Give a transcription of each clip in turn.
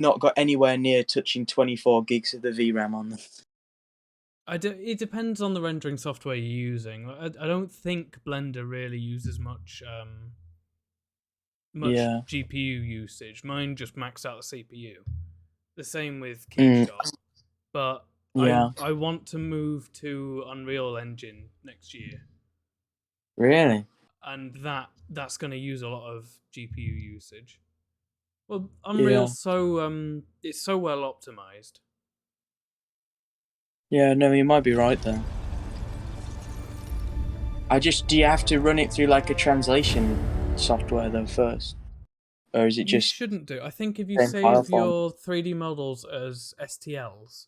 not got anywhere near touching 24 gigs of the VRAM on them. It depends on the rendering software you're using. I don't think Blender really uses much Yeah. GPU usage. Mine just maxed out the CPU. The same with Mm, Keyshot. But yeah. I want to move to Unreal Engine next year, Really? and that's going to use a lot of GPU usage. Well, Yeah. Unreal's so it's so well optimized. Yeah, no, you might be right there. Do you have to run it through like a translation software though first? Or is it You just shouldn't do. I think if you same file save form? your 3D models as STLs,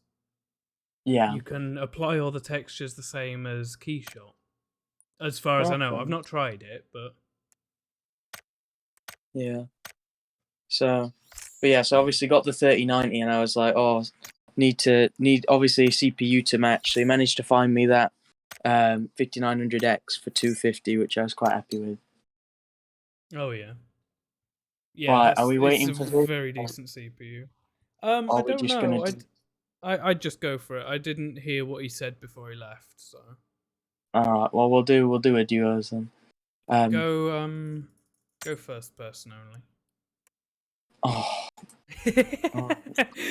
Yeah. you can apply all the textures the same as Keyshot. As far as I know, Okay. I've not tried it, but Yeah. So, but yeah, so obviously got the 3090 and I was like, oh, need obviously a CPU to match. So he managed to find me that 5900X for 250, which I was quite happy with. oh yeah, But are we it's waiting a for this? very decent CPU. Or I are we don't just gonna know. do? I'd just go for it. I didn't hear what he said before he left, so All right. Well, we'll do a duos then. Um. go first person only. Oh, oh,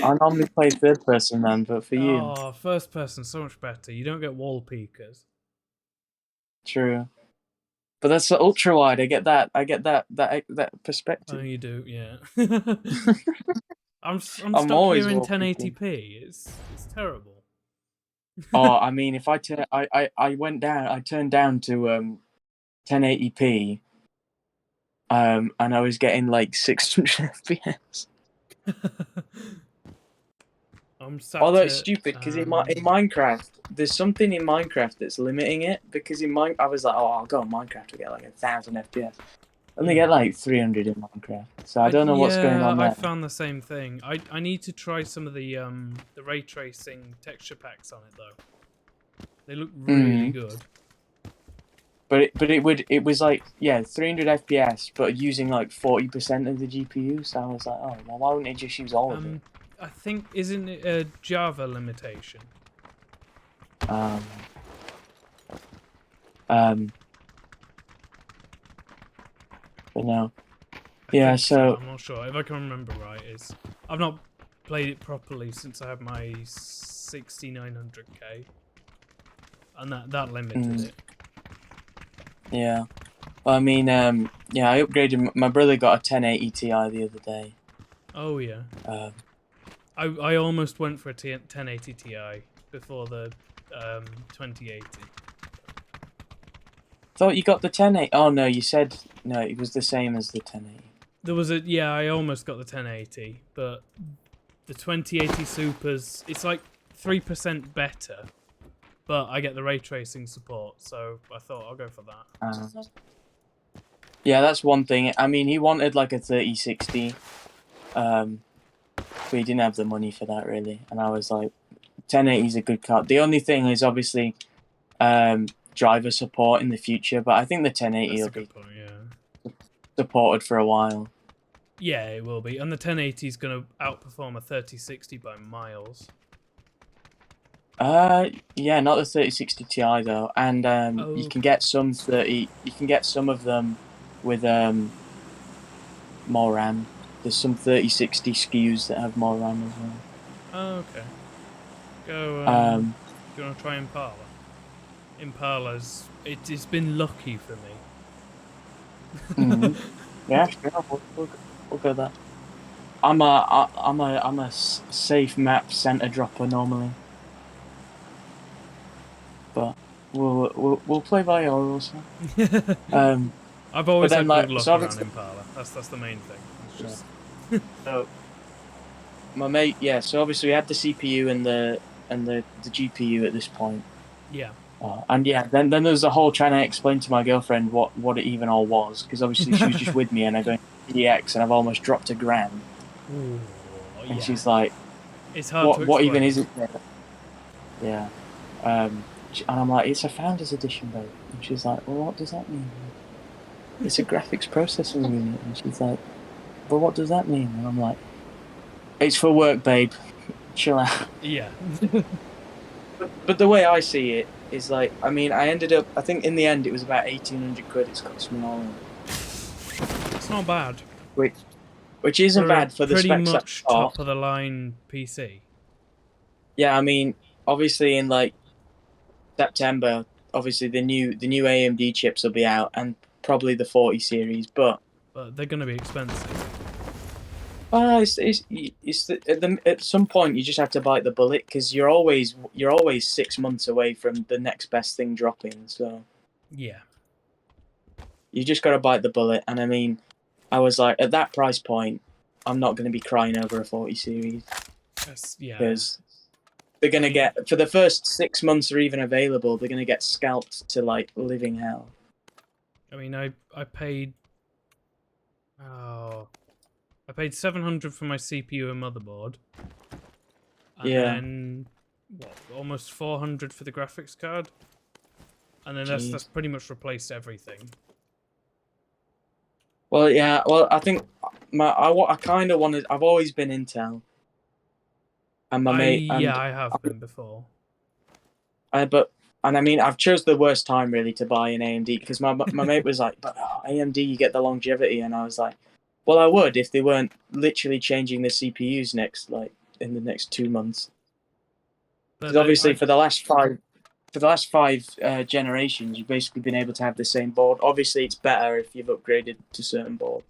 I normally play third person then, but for you, Oh, first person, so much better. You don't get wall peekers. true. But that's the ultra wide. I get that. I get that Oh, perspective. you do, yeah. I'm I'm stuck always here in wall peeking. 1080p. It's terrible. Oh, I mean, if I went down, I turned down to 1080p, and I was getting like 600 FPS. I'm sat Although it's at stupid because in Minecraft, there's something in Minecraft that's limiting it. Because I was like, oh, I'll go on Minecraft to get like 1000 FPS. And they get like 300 in Minecraft. So I don't know what's going on I there. found the same thing. I need to try some of the ray tracing texture packs on it though. They look really Mm. good. But it was like 300 FPS, but using like 40% of the GPU. So I was like, oh well, why wouldn't it just use all of it? I think isn't it a Java limitation? Um, um, but no, I yeah. think so. So I'm not sure. If I can remember right, I've not played it properly since I had my 6900K, and that limited it. yeah. Well, I mean, yeah, I upgraded. My brother got a 1080 Ti the other day. Oh yeah. Um, I almost went for a 1080 Ti before the 2080. thought you got the 1080. Oh no, you said no. It was the same as the 1080. There was I almost got the 1080, but the 2080 Supers, it's like 3% better, but I get the ray tracing support, so I thought I'll go for that. Yeah, that's one thing. I mean, he wanted like a 3060, but he didn't have the money for that really. And I was like, 1080 is a good card. The only thing is obviously driver support in the future, but I think the 1080 That's will a good be point, yeah. supported for a while. Yeah, it will be. And the 1080 is going to outperform a 3060 by miles. Yeah, not the 3060 Ti though, and you can get some 30. You can get some of them with more RAM. There's some 3060 SKUs that have more RAM as well. Oh, okay. Go. Um, Do you want to try Impala? It's been lucky for me. Yeah, sure, we'll go that. I'm a safe map center dropper normally, but we'll play Viola also. I've always had good luck so around Impala. That's the main thing. It's just so my mate, yeah. So obviously we had the CPU and the GPU at this point. Yeah. And yeah, then there was the whole trying to explain to my girlfriend what it even all was, because obviously she was just with me and I go DX and I've almost dropped $1,000. Ooh, And yeah. she's like, it's hard to explain. What even is it? Yeah. And I'm like, it's a Founders Edition, babe. And she's like, well, what does that mean? It's a graphics processing unit. And she's like, well, what does that mean? And I'm like, It's for work, babe. Chill out. Yeah. But the way I see it is like, I mean, I ended up. I think in the end it was about 1,800 quid. It's cost me all in, It's not bad. which which isn't For a bad for the pretty specs that much I got. top of the line PC. Yeah, I mean, obviously in like September, obviously the new AMD chips will be out, and probably the 40 series. But But they're gonna be expensive. at some point you just have to bite the bullet because you're always 6 months away from the next best thing dropping. So Yeah. you just got to bite the bullet. And I mean, I was like, at that price point, I'm not going to be crying over a 40 series Yeah. because they're going to get, for the first 6 months they're even available, they're going to get scalped to like living hell. I mean, I paid. Oh, I paid 700 for my CPU and motherboard, and Yeah. then what? Almost 400 for the graphics card, and then that's Jeez. pretty much replaced everything. Well, yeah. Well, I think I kind of wanted. I've always been Intel, and my mate and I have been before. and I mean I've chose the worst time really to buy an AMD because my mate was like, but AMD you get the longevity, and I was like, well, I would if they weren't literally changing the CPUs in the next 2 months. Because But obviously for the last five generations, you've basically been able to have the same board. Obviously, it's better if you've upgraded to certain boards.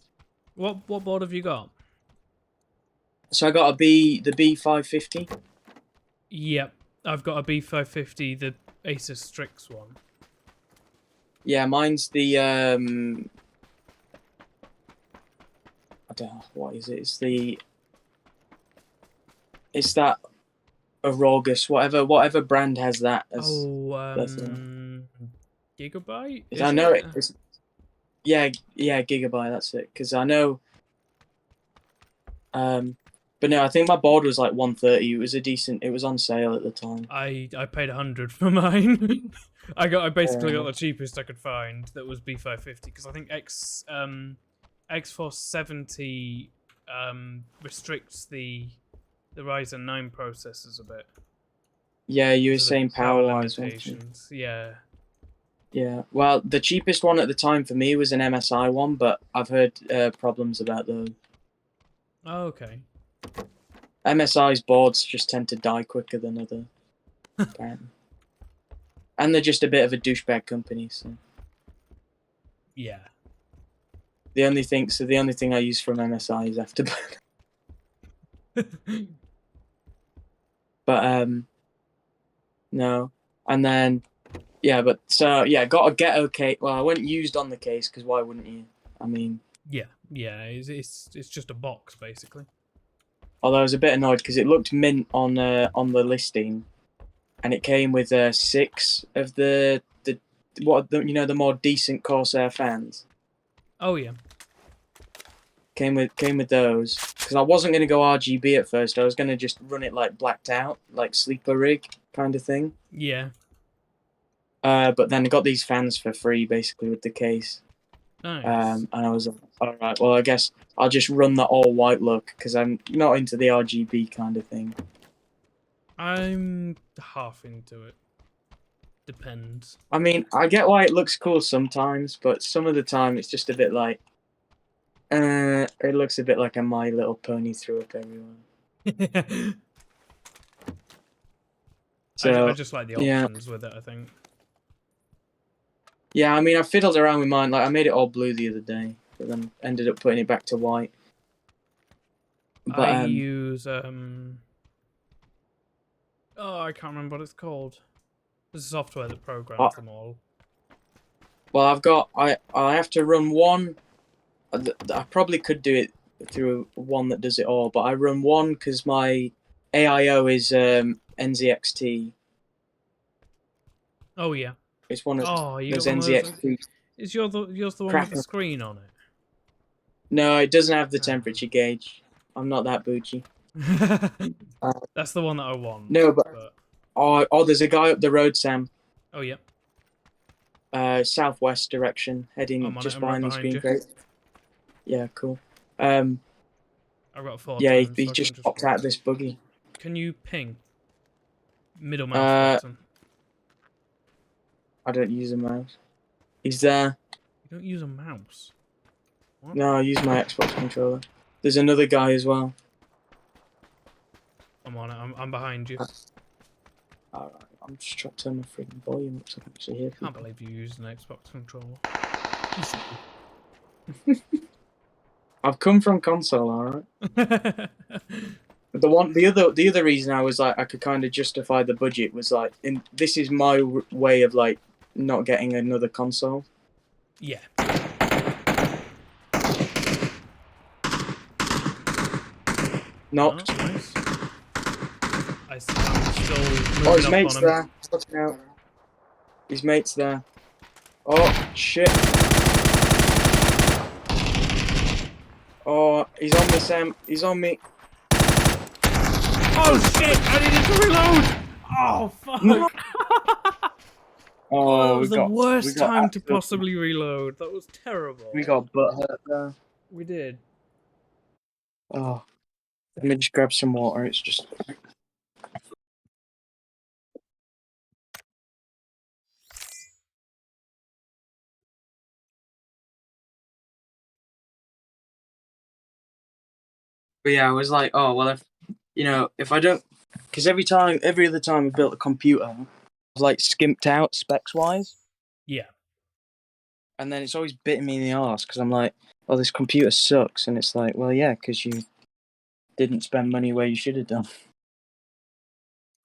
what board have you got? So I got the B550. Yep, I've got a B550, the Asus Strix one. Yeah, mine's the I don't know what is it. It's that Arogus, whatever brand has that as. Gigabyte. I know it. It's, yeah, Gigabyte. That's it. Because I know. But no, I think my board was like 130. It was a decent. It was on sale at the time. I paid 100 for mine. I basically got the cheapest I could find that was B550 because I think X470 restricts the Ryzen 9 processors a bit. Yeah, you were So the saying power wise. limitations. Yeah. Yeah. Well, the cheapest one at the time for me was an MSI one, but I've heard problems about those. Oh, okay. MSI's boards just tend to die quicker than other, apparently. And they're just a bit of a douchebag company, so. Yeah. The only thing I use from MSI is Afterburner. But no. And then got a Ghetto case. Well, I went used on the case because why wouldn't you? I mean, yeah, it's just a box basically. Although I was a bit annoyed because it looked mint on the listing, and it came with 6 of the more decent Corsair fans. Oh yeah. Came with those because I wasn't going to go RGB at first. I was going to just run it like blacked out, like sleeper rig kind of thing. Yeah. But then I got these fans for free basically with the case. Nice. And I was like, all right, well, I guess I'll just run the all white look because I'm not into the RGB kind of thing. I'm half into it. Depends. I mean, I get why it looks cool sometimes, but some of the time it's just a bit like, it looks a bit like a My Little Pony threw up everyone. So I just like the options with it, I think. Yeah, I mean, I fiddled around with mine. Like, I made it all blue the other day, but then ended up putting it back to white. But, I use I can't remember what it's called. There's a software that programs them all. Well, I have to run one. I probably could do it through one that does it all, but I run one because my AIO is NZXT. Oh yeah. It's one of those NZXT. Is yours the one with the screen on it? No, it doesn't have the temperature gauge. I'm not that bougie. That's the one that I want. No, but... Oh, there's a guy up the road, Sam. Oh yeah. Southwest direction, heading just behind these green crates. Yeah, cool. I've got 4 Yeah, times, he so I just can just popped out watch. of this buggy. Can you ping? Middle mouse button. I don't use a mouse. He's there. You don't use a mouse. What? No, I use my Xbox controller. There's another guy as well. I'm on it. I'm behind you. Alright, I'm just trying to turn my freaking volume up so I can actually hear people. Can't believe you used an Xbox controller. I've come from console, alright. The other reason I was like I could kind of justify the budget was like, this is my way of like not getting another console. Yeah. Knocked. Oh, nice. I'm still moving Oh, his up mate's on him. there. Watching out. His mate's there. Oh shit. Oh, he's on me, Sam. He's on me. Oh shit! I needed to reload. Oh fuck! No. Oh, that Oh, was the worst time to absolutely- possibly reload. That was terrible. We got butt hurt there. We did. Oh, let me just grab some water. It's just. But yeah, I was like, oh well, if I don't, because every other time I built a computer, I was like skimped out specs wise, Yeah. and then it's always bitten me in the arse because I'm like, oh, this computer sucks, and it's like, well, yeah, because you didn't spend money where you should have done.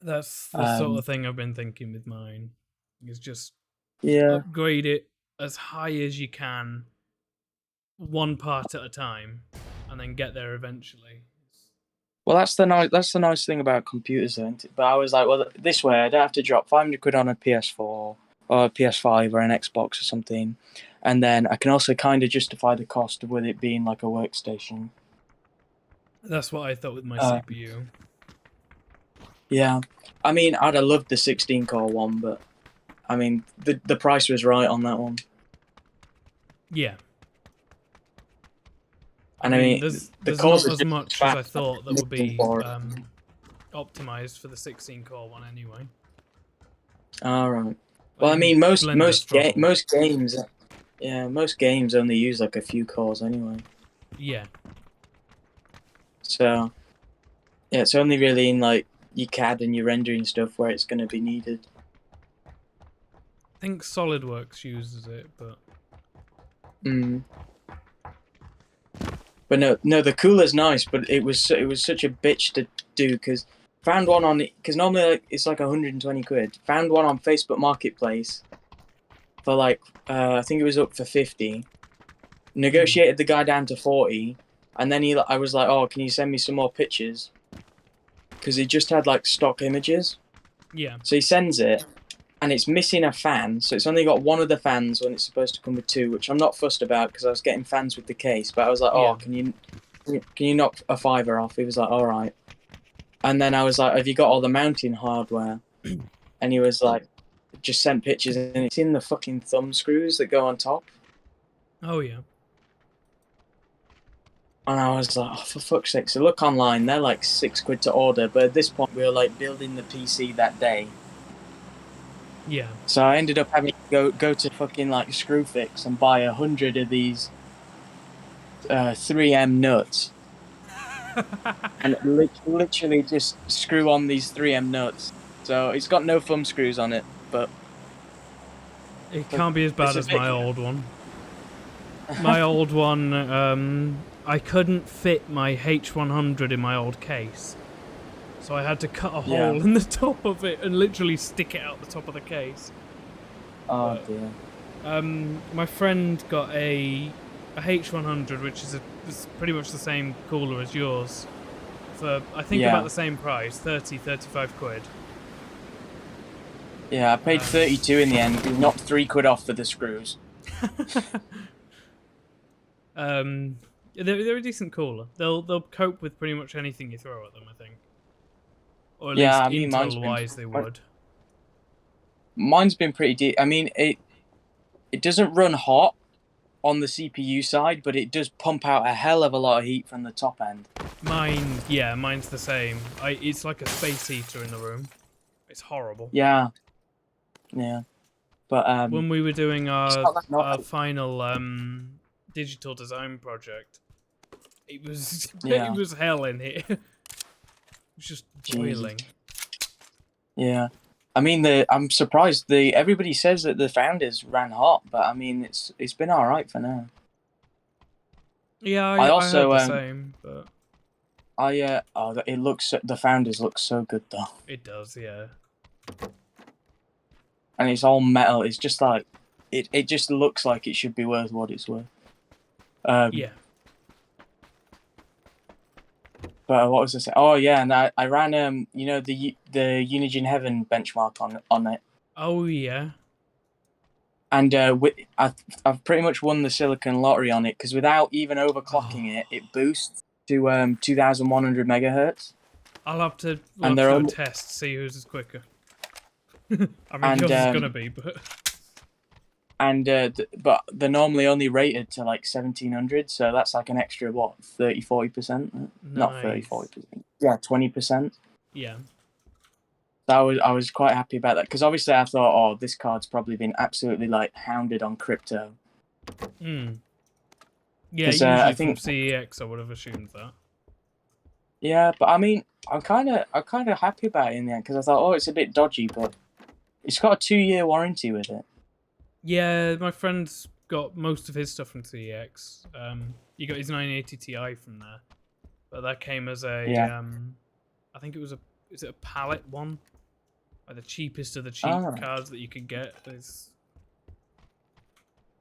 That's the sort of thing I've been thinking with mine. Is just Yeah. upgrade it as high as you can, one part at a time, and then get there eventually. Well, that's the nice thing about computers, isn't it? But I was like, well, this way I don't have to drop 500 quid on a PS4 or a PS5 or an Xbox or something, and then I can also kind of justify the cost of with it being like a workstation. That's what I thought with my CPU. Yeah, I mean, I'd have loved the 16-core one, but I mean, the price was right on that one. Yeah. And I mean, there's cores not are as just much as I fast. thought that would be For it. optimized for the 16-core one anyway. All right. Well, I mean, most games, yeah, most games only use like a few cores anyway. Yeah. So, yeah, it's only really in like your CAD and your rendering stuff where it's going to be needed. I think SolidWorks uses it, but. But no, the cooler's nice, but it was such a bitch to do because found one on because normally like, it's like 120 quid. Found one on Facebook Marketplace for like I think it was up for 50. Negotiated the guy down to 40, and then I was like, oh, can you send me some more pictures? Because he just had like stock images. Yeah. So he sends it, and it's missing a fan, so it's only got one of the fans when it's supposed to come with two, which I'm not fussed about because I was getting fans with the case. But I was like, oh, Yeah. can you knock a $5 off? He was like, all right. And then I was like, have you got all the mounting hardware? And he was like, just sent pictures, and it's in the fucking thumb screws that go on top. Oh yeah. And I was like, oh, for fuck's sake. So look online, they're like 6 quid to order, but at this point we were like building the PC that day. Yeah. So I ended up having to go to fucking like Screwfix and buy 100 of these 3M nuts. And literally just screw on these 3M nuts. So it's got no thumb screws on it, but it can't be as bad as my old one. My old one, I couldn't fit my H100 in my old case. So I had to cut a hole in the top of it and literally stick it out the top of the case. Oh dear. My friend got a H100, which is pretty much the same cooler as yours, for I think about the same price, 35 quid. Yeah, I paid 32 in the end. We knocked 3 quid off for the screws. They're a decent cooler. They'll cope with pretty much anything you throw at them, I think. Or at least Intel-wise, they would. Mine's been pretty deep. I mean, it doesn't run hot on the CPU side, but it does pump out a hell of a lot of heat from the top end. Mine's the same. It's like a space heater in the room. It's horrible. Yeah, yeah. But When we were doing it's our not that final digital design project, it was Yeah. it was hell in here. It was just boiling. Yeah. I mean, I'm surprised. Everybody says that the founders ran hot, but I mean, it's been all right for now. Yeah, I I heard also the same, but the founders look so good though, it does, yeah. and it's all metal. It's just like it just looks like it should be worth what it's worth. Yeah. But what was I saying? Oh yeah, and I ran the Unigine Heaven benchmark on it, Oh yeah. and I've pretty much won the Silicon Lottery on it because without even overclocking it boosts to 2,100 megahertz. I'll have to And do they're a only- test, see whose is quicker. I mean, And, yours is gonna be, but but they're normally only rated to like 1,700, so that's like an extra 30-40%? Not 30-40%. Yeah, 20%. Yeah. I was quite happy about that because obviously I thought, oh, this card's probably been absolutely like hounded on crypto. Yeah, 'Cause, usually I from think- CEX, I would have assumed that. Yeah, but I mean, I'm kind of happy about it in the end because I thought, oh, it's a bit dodgy, but it's got a 2-year warranty with it. Yeah, my friend's got most of his stuff from CEX. He got his 980 Ti from there, but that came as a I think is it a pallet one? Like the cheapest of the cheap cards that you could get.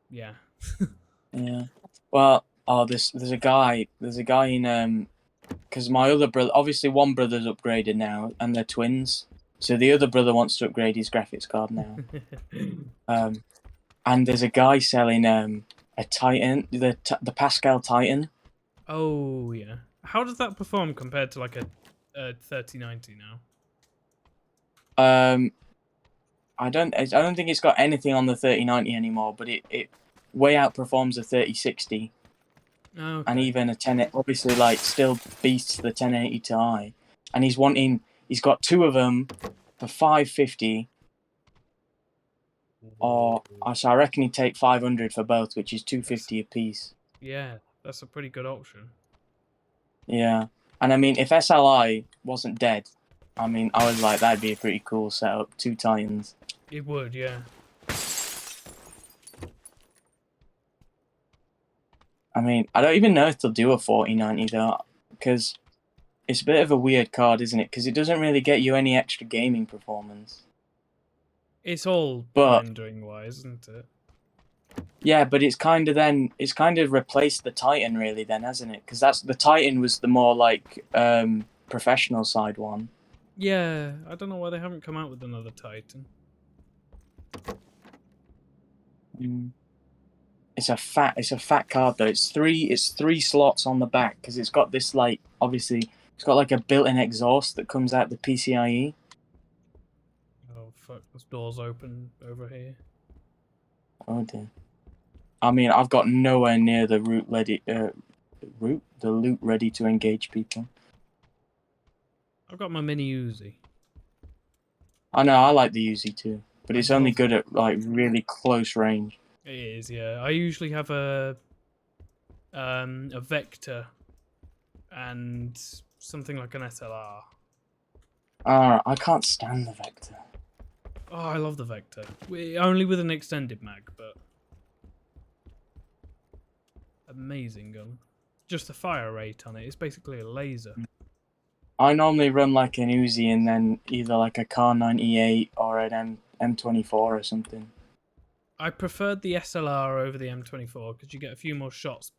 Yeah. Yeah. Well, there's a guy in because my other brother, obviously one brother's upgraded now, and they're twins. So the other brother wants to upgrade his graphics card now. And there's a guy selling a Titan, the Pascal Titan. Oh yeah. How does that perform compared to like a 3090 now? I don't think it's got anything on the 3090 anymore, but it way outperforms a 3060. Okay. And even a 10, obviously, like, still beats the 1080 Ti. And he's got 2 of them for 550. So I reckon he'd take 500 for both, which is 250 a piece. Yeah, that's a pretty good option. Yeah. And I mean, if SLI wasn't dead, I mean, I was like, that'd be a pretty cool setup. 2 Titans. It would, yeah. I mean, I don't even know if they'll do a 4090 though, because it's a bit of a weird card, isn't it? Because it doesn't really get you any extra gaming performance. It's all But- rendering wise, isn't it? Yeah, but it's kind of replaced the Titan really then, hasn't it? Because the Titan was the more like professional side one. Yeah, I don't know why they haven't come out with another Titan. It's a fat card though. It's three slots on the back because it's got this like obviously it's got like a built-in exhaust that comes out the PCIe. Oh fuck, this door's open over here. Oh dear. I mean, I've got nowhere near the loot ready to engage people. I've got my mini Uzi. I know I like the Uzi too, but it's only good at like really close range. It is, yeah. I usually have a Vector and something like an SLR. I can't stand the Vector. Oh, I love the Vector. Only with an extended mag, but amazing gun. Just the fire rate on it. It's basically a laser. I normally run like an Uzi and then either like a Car 98 or an M24 or something. I preferred the SLR over the M24 because you get a few more shots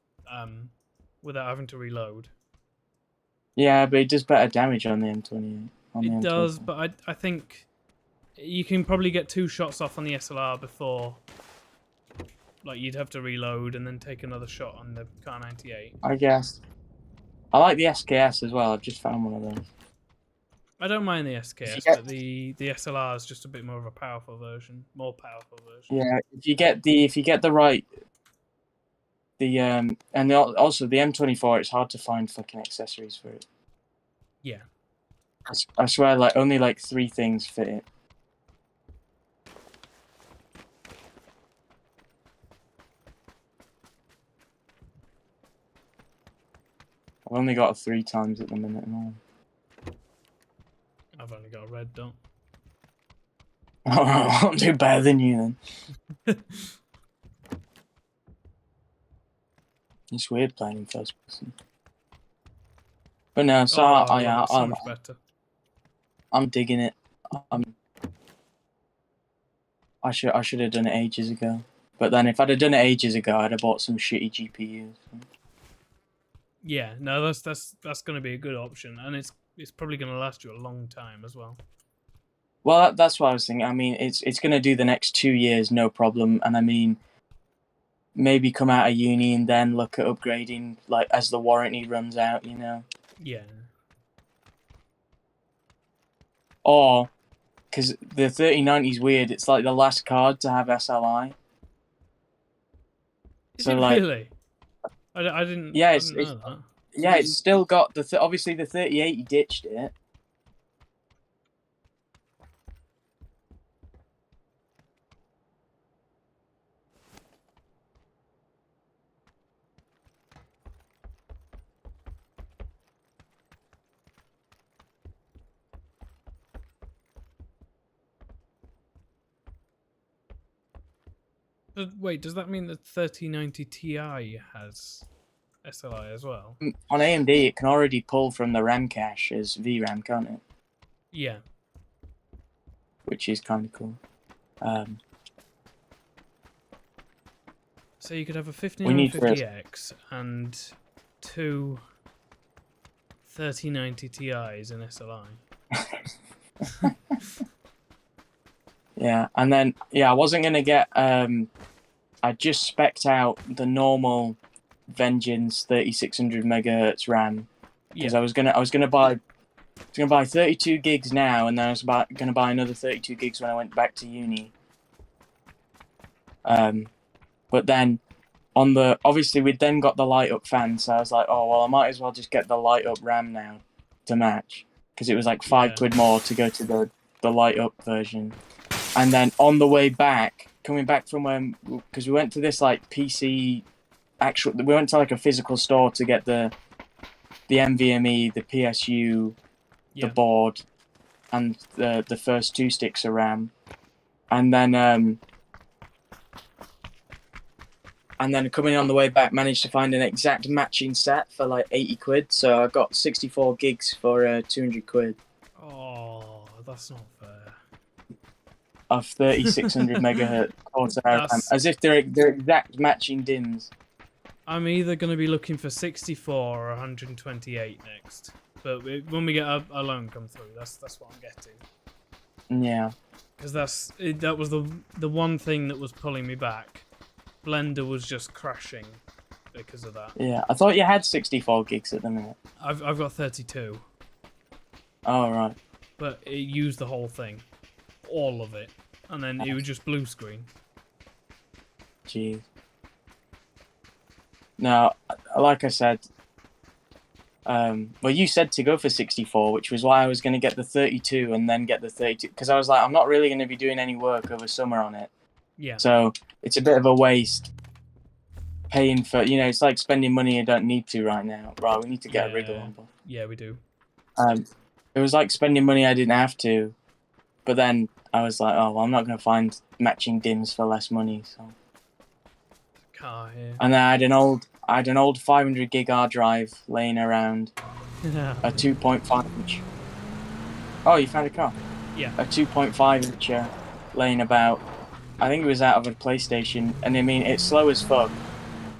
without having to reload. Yeah, but it does better damage on the M28. It does, but I think you can probably get 2 shots off on the SLR before, like, you'd have to reload and then take another shot on the Car 98. I guess. I like the SKS as well. I've just found one of those. I don't mind the SKS, but the SLR is just a bit more of a powerful version, more powerful version. Yeah, if you get the right Also the M24. It's hard to find fucking accessories for it. Yeah. I swear, like only like 3 things fit it. I've only got it 3 times at the minute and all. I've only got a red dot. I'll do better than you then. It's weird playing in first person. But no, so so much better. I'm digging it. I should have done it ages ago. But then if I'd have done it ages ago, I'd have bought some shitty GPUs. Yeah, no, that's going to be a good option, and it's probably going to last you a long time as well. Well, that's what I was thinking. I mean, it's going to do the next 2 years, no problem. And I mean, maybe come out of uni and then look at upgrading, like as the warranty runs out, you know. Yeah. Or, because the 3090 is weird. It's like the last card to have SLI. Is it really? I didn't. Yeah, I didn't know that. Yeah, it's still got the obviously the 3080 ditched it. Wait, does that mean the 3090 Ti has SLI as well? On AMD, it can already pull from the RAM cache as VRAM, can't it? Yeah. Which is kind of cool. So you could have a 5950X and 2 3090 Ti's in SLI. Yeah, and then I wasn't gonna get. I just specced out the normal Vengeance 3600 megahertz RAM because I was gonna buy 32 gigs now, and then I was gonna buy another 32 gigs when I went back to uni. But then obviously we'd then got the light up fan, so I was like, oh well, I might as well just get the light up RAM now to match because it was like £5 more to go to the light up version. And then on the way back, coming back from because we went to this like PC we went to like a physical store to get the NVMe, the PSU, the board, and the first 2 sticks of RAM, and then coming on the way back, managed to find an exact matching set for like £80. So I got 64 gigs for £200. Oh, that's not fair. Of 3600 megahertz quarter RAM, as if they're exact matching DIMMs. I'm either going to be looking for 64 or 128 next, but when we get a loan come through, that's what I'm getting. Yeah, because that was the one thing that was pulling me back. Blender was just crashing because of that. Yeah, I thought you had 64 gigs at the minute. I've got 32. Oh right. But it used the whole thing, all of it, and then it was just blue screen. Jeez. Now, like I said, well, you said to go for 64, which was why I was going to get the 32 and then get the 32, because I was like, I'm not really going to be doing any work over summer on it. Yeah. So it's a bit of a waste paying for, it's like spending money you don't need to right now. Right, we need to get a wriggle on. Yeah, we do. It was like spending money I didn't have to, but then I was like, oh, well, I'm not going to find matching DIMMs for less money, so. Car here. And then I had an old 500 gig hard drive laying around, a 2.5 inch. Oh, you found a car? Yeah. A 2.5 inch laying about. I think it was out of a PlayStation, and I mean it's slow as fuck.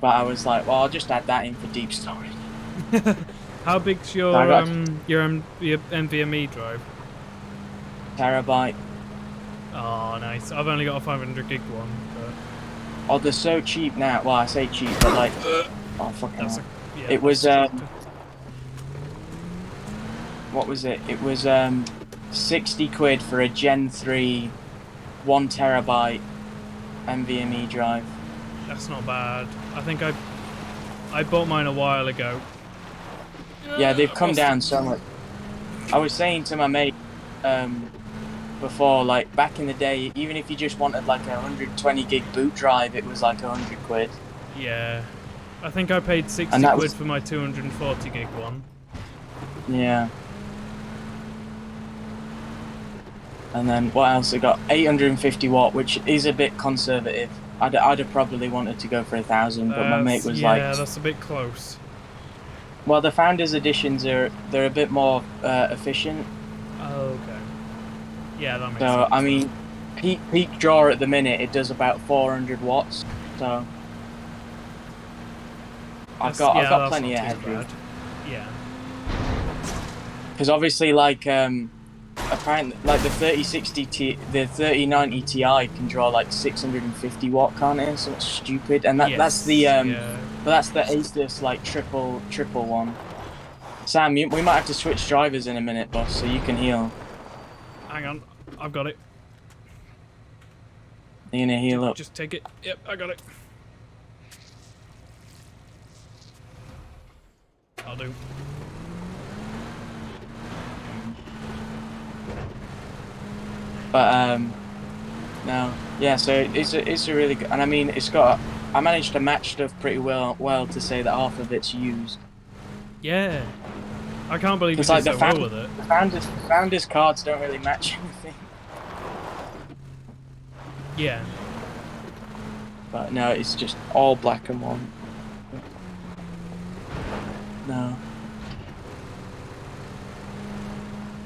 But I was like, well, I'll just add that in for deep storage. How big's your NVMe drive? Terabyte. Oh, nice. I've only got a 500 gig one. But... Oh, they're so cheap now. Well, I say cheap, but like, oh fucking hell. Yeah, it was what was it? It was £60 for a Gen 3 1 terabyte NVMe drive. That's not bad. I think I I bought mine a while ago. Yeah, they've I've come lost down it. so much. I was saying to my mate before, like back in the day, even if you just wanted like a 120 gig boot drive, it was like 100 quid. Yeah. I think I paid And 60 that quid was, for my 240 gig one. yeah. And then what else? I got 850 watt, which is a bit conservative. I'd have probably wanted to go for 1,000, but my mate was like, Yeah, that's a bit close. well, the Founders editions they're a bit more efficient. Okay. Yeah, that makes So sense. I mean, peak draw at the minute it does about 400 watts. So I've got That's plenty not of too headroom. bad. Yeah. Because obviously, like apparently, like the 3090 Ti can draw like 650 watt, can't it? Something stupid, and Yes. Yeah. that's the Asus like triple one. Sam, we might have to switch drivers in a minute, boss, so you can heal. Hang on. I've got it. You're gonna heal up. Just take it. Yep, I got it. I'll do. But no, yeah. So it's a really good, and I mean it's got. I managed to match stuff pretty well to say that half of it's used. Yeah. I can't believe you Because did like so well with it. the founders cards don't really match anything. Yeah. But no, it's just all black and white. No.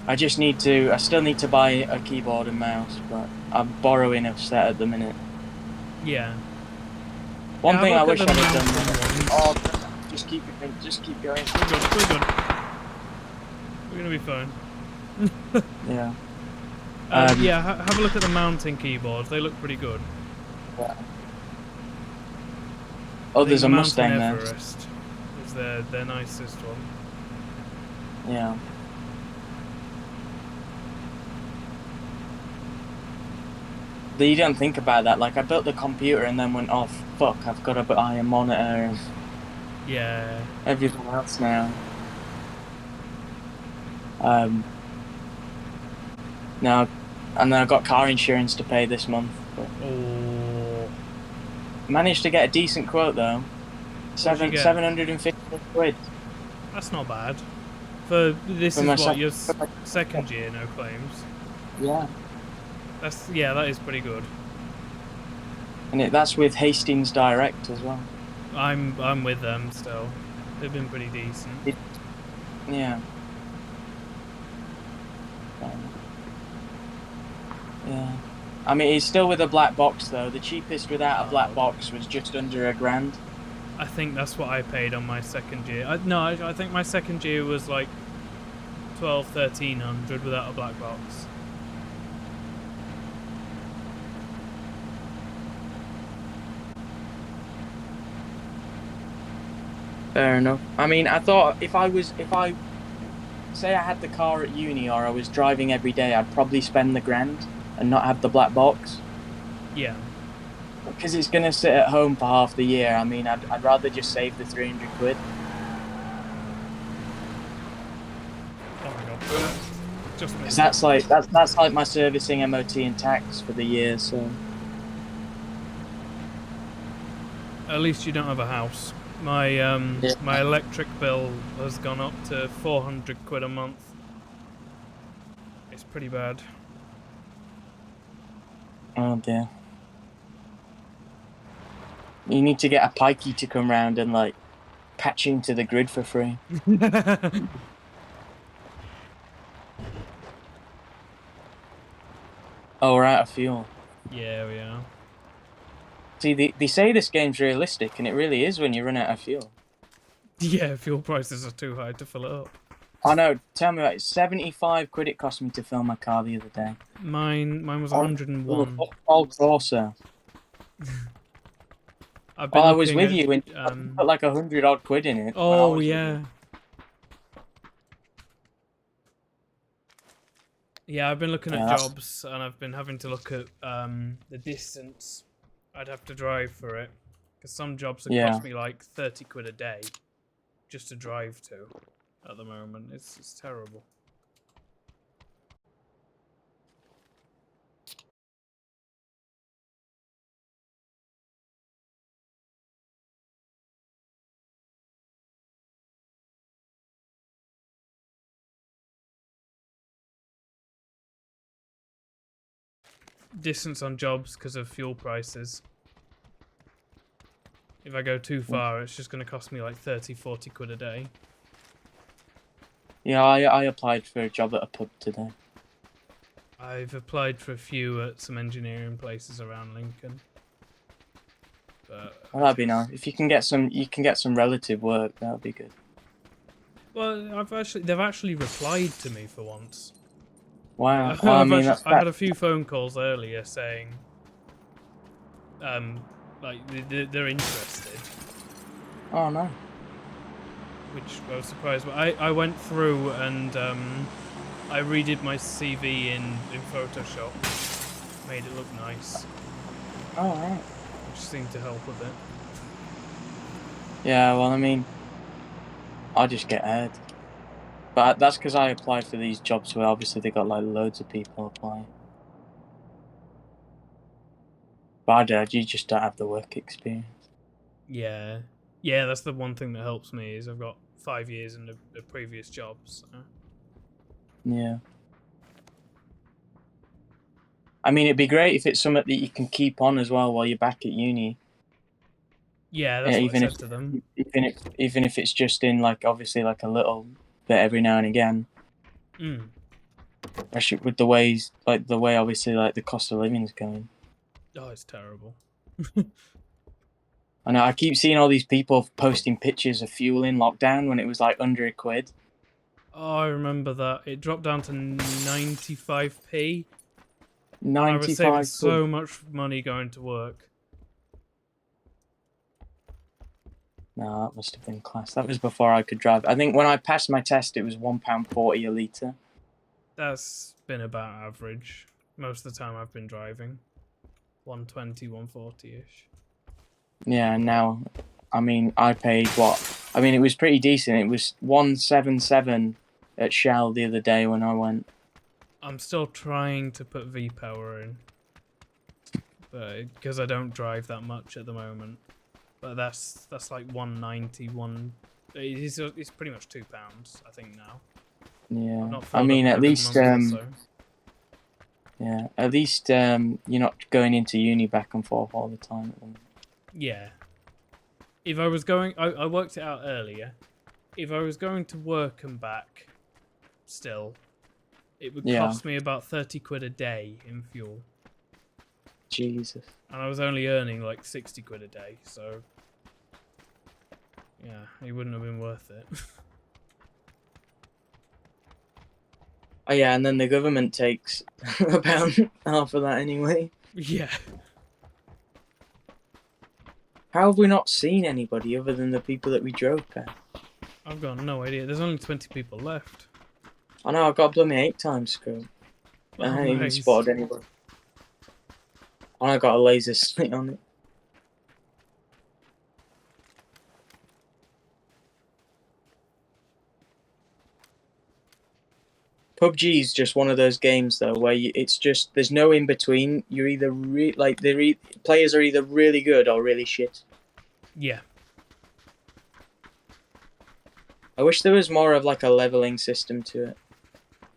I still need to buy a keyboard and mouse, but I'm borrowing a set at the minute. Yeah. One Yeah, thing I look at wish the I'd have done. mountain ones. Oh, just keep going. We're good. We're good. We're gonna be fine. Yeah. Yeah, have a look at the mounting keyboards. They look pretty good. Yeah. Oh, there's The a Mustang Mountain there. Everest is their nicest one. Yeah. You don't think about that. Like, I built the computer and then went, oh, fuck, I've got to buy a monitor and Yeah. everything else now. Now, and then I've got car insurance to pay this month. But Oh. managed to get a decent quote, though. What'd you get? 750 quid. That's not bad. For this For is my what your for my- second year, no claims. Yeah. That is pretty good. And that's with Hastings Direct as well. I'm with them still. They've been pretty decent. Yeah. Yeah. I mean, it's still with a black box, though. The cheapest without a black box was just under £1,000. I think that's what I paid on my second year. I think my second year was like 1,1300 without a black box. Fair enough. I mean, I thought if I say I had the car at uni or I was driving every day, I'd probably spend the £1,000 and not have the black box. Yeah. Because it's going to sit at home for half the year. I mean, I'd rather just save the 300 quid. Oh my god. Just Because that's like my servicing, MOT, and tax for the year. So at least you don't have a house. My my electric bill has gone up to 400 quid a month. It's pretty bad. oh dear. You need to get a pikey to come round and like patch into the grid for free. Oh, we're out of fuel. Yeah, we are. See, they say this game's realistic, and it really is when you run out of fuel. Yeah, fuel prices are too high to fill it up. Oh no, tell me about it. 75 quid it cost me to fill my car the other day. Mine was 101. All Corsa. I've been I was looking with at, you when you put like 100 odd quid in it. Oh yeah. Yeah, I've been looking at jobs and I've been having to look at the distance I'd have to drive for it. Because some jobs have Yeah. cost me like 30 quid a day just to drive to at the moment. It's terrible. Distance on jobs because of fuel prices. If I go too far, it's just going to cost me like 30, 40 quid a day. Yeah, I applied for a job at a pub today. I've applied for a few at some engineering places around Lincoln. But Well, that'd be nice. If you can get some relative work, that would be good. well, they've actually replied to me for once. Wow. Well, I mean, I had a few phone calls earlier saying, like they're interested. Oh no. Which I was surprised. But I went through and I redid my CV in Photoshop, made it look nice. Oh right. Which seemed to help a bit. Yeah. Well, I mean, I just get ahead. But that's because I applied for these jobs where obviously they got like loads of people applying. But you just don't have the work experience. Yeah, yeah. That's the one thing that helps me is I've got 5 years in the previous jobs. So. Yeah. I mean, it'd be great if it's something that you can keep on as well while you're back at uni. Yeah, that's what I said to them. Even if it's just in like obviously like a little bit every now and again. Especially with the way obviously like the cost of living is going. Oh, it's terrible. I know I keep seeing all these people posting pictures of fuel in lockdown when it was like under a quid. Oh, I remember that. It dropped down to 95p. 95 I was saving quid. so much money going to work. No, that must have been class. That was before I could drive. I think when I passed my test, it was £1.40 a litre. That's been about average. Most of the time I've been driving. 120, 140-ish. Yeah, now, I mean, I paid what? I mean, it was pretty decent. It was 177 at Shell the other day when I went. I'm still trying to put V-Power in. But because I don't drive that much at the moment. But that's like 190, it's pretty much £2, I think now. Yeah, I mean, at least, yeah, at least you're not going into uni back and forth all the time. Yeah. If I was going, I worked it out earlier. If I was going to work and back, still, it would cost me about 30 quid a day in fuel. Jesus. And I was only earning like 60 quid a day, so yeah, it wouldn't have been worth it. Oh yeah, and then the government takes about half of that anyway. Yeah. How have we not seen anybody other than the people that we drove past? I've got no idea. There's only 20 people left. I know, I've got bloody 8 times scope. I haven't even spotted anybody. And I got a laser slit on it. PUBG is just one of those games though where it's just there's no in between. You're either players are either really good or really shit. Yeah. I wish there was more of like a leveling system to it,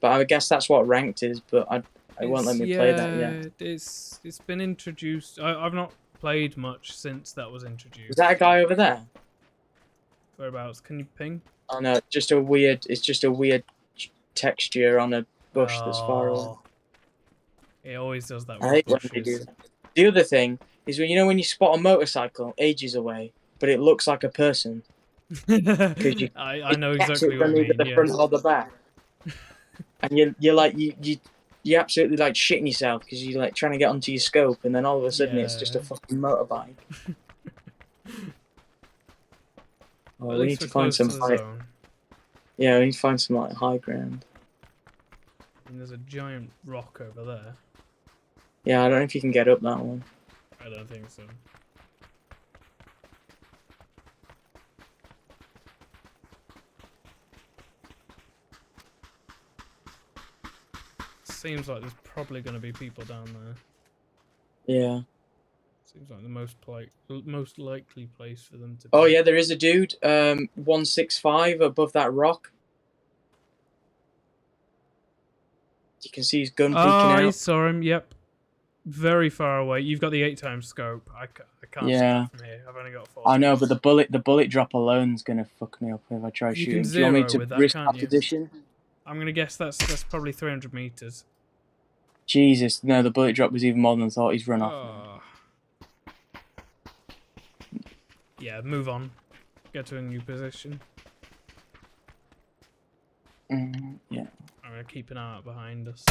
but I guess that's what ranked is. But I won't let me play that yet. It's been introduced. I've not played much since that was introduced. Is that a guy over there? Whereabouts? Can you ping? Oh no, it's just a weird texture on a bush that's far away. It always does that I with hate when they do that. The other thing is when you spot a motorcycle ages away, but it looks like a person. I know exactly what you mean. The front or the back, and you're absolutely like shitting yourself because you're like trying to get onto your scope, and then all of a sudden it's just a fucking motorbike. Oh, we need to find some Yeah, we need to find some like high ground. And there's a giant rock over there. Yeah, I don't know if you can get up that one. I don't think so. seems like there's probably going to be people down there. Yeah. Seems like the most likely place for them to be. Oh yeah, there is a dude. 165 above that rock. You can see his gun peeking I out. saw him. Yep, very far away. You've got the 8x scope. I can't see Yeah. that from here. I've only got 4. I know, but the bullet drop alone's gonna fuck me up if I try You shooting. can Do you want me zero to with that, risk can't that you? position? I'm gonna guess that's probably 300 meters. Jesus, no, the bullet drop was even more than I thought. He's run off. Oh. Yeah, move on. Get to a new position. Yeah. I'm gonna keep an eye out behind us.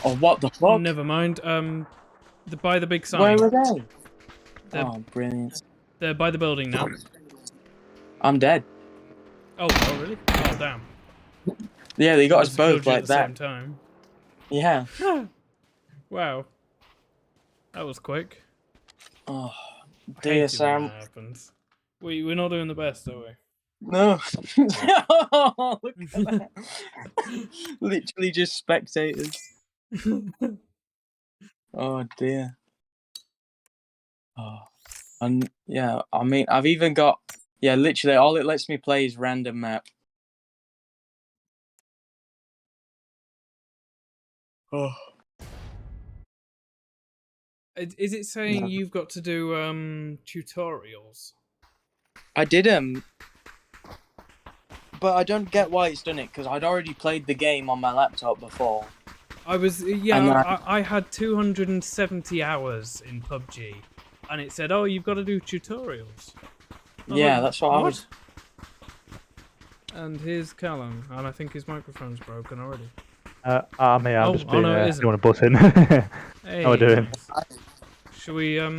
Oh, what the fuck? Never mind. By the big sign. Where were they? They're, Oh, brilliant. they're by the building now. I'm dead. Oh, really? Oh, damn. Yeah, they got us Must have both killed you like at the that. same time. Yeah. Wow. That was quick. Oh, I hate dear it when Sam. that happens. We're not doing the best, are we? No. Oh, look at that. Literally just spectators. Oh dear. Oh. And yeah, I mean, I've even got, yeah, literally all it lets me play is random map. Oh. Is it saying you've got to do tutorials? I did but I don't get why it's done it because I'd already played the game on my laptop before. I had 270 hours in PUBG, and it said, "Oh, you've got to do tutorials." Yeah, that's what I was. And here's Callum, and I think his microphone's broken already. Me, I'm just being, no, it isn't. doing a button. Hey, How are we doing? nice. Should we Are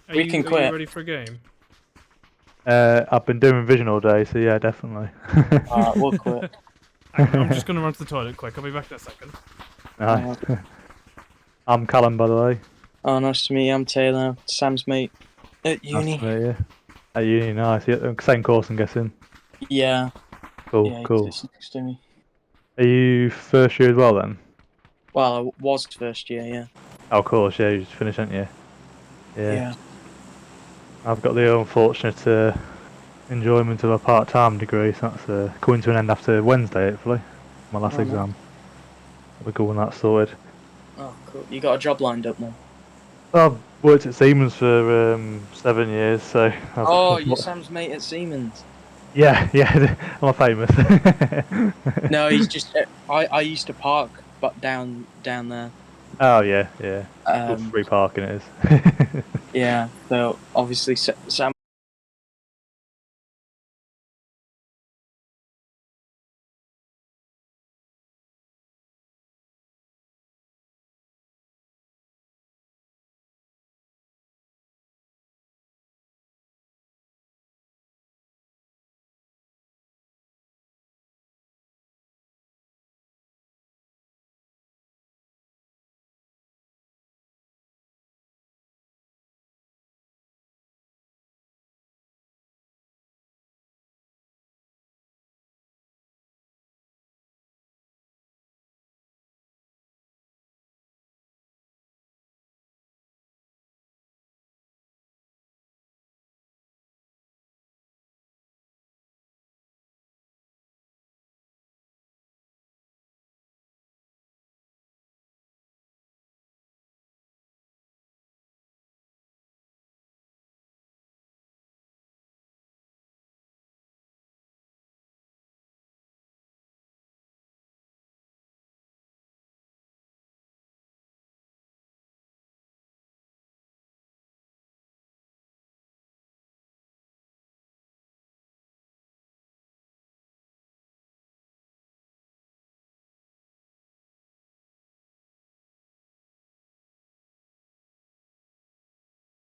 We you can quit. you ready for a game? I've been doing vision all day, so yeah, definitely. Alright, we'll quit. I'm just gonna run to the toilet quick. I'll be back in a second. Nice. I'm Callum, by the way. Oh, nice to meet you. I'm Taylor, Sam's mate at uni. Nice to meet you. At uni, nice. Yeah, same course, I'm guessing. Yeah. Cool, Yeah, cool. he's next to me. Are you first year as well then? Well, I was first year, yeah. Oh, of course, yeah, you just finished, haven't you? Yeah. I've got the unfortunate enjoyment of a part-time degree, so that's coming to an end after Wednesday, hopefully. My last exam. We're good when that's sorted. Oh, cool. You got a job lined up now? I've worked at Siemens for 7 years, so... Oh, you're Sam's mate at Siemens. Yeah, I'm famous. No, he's just... I used to park but down there. Oh, yeah. Free parking it is. Yeah, so obviously Sam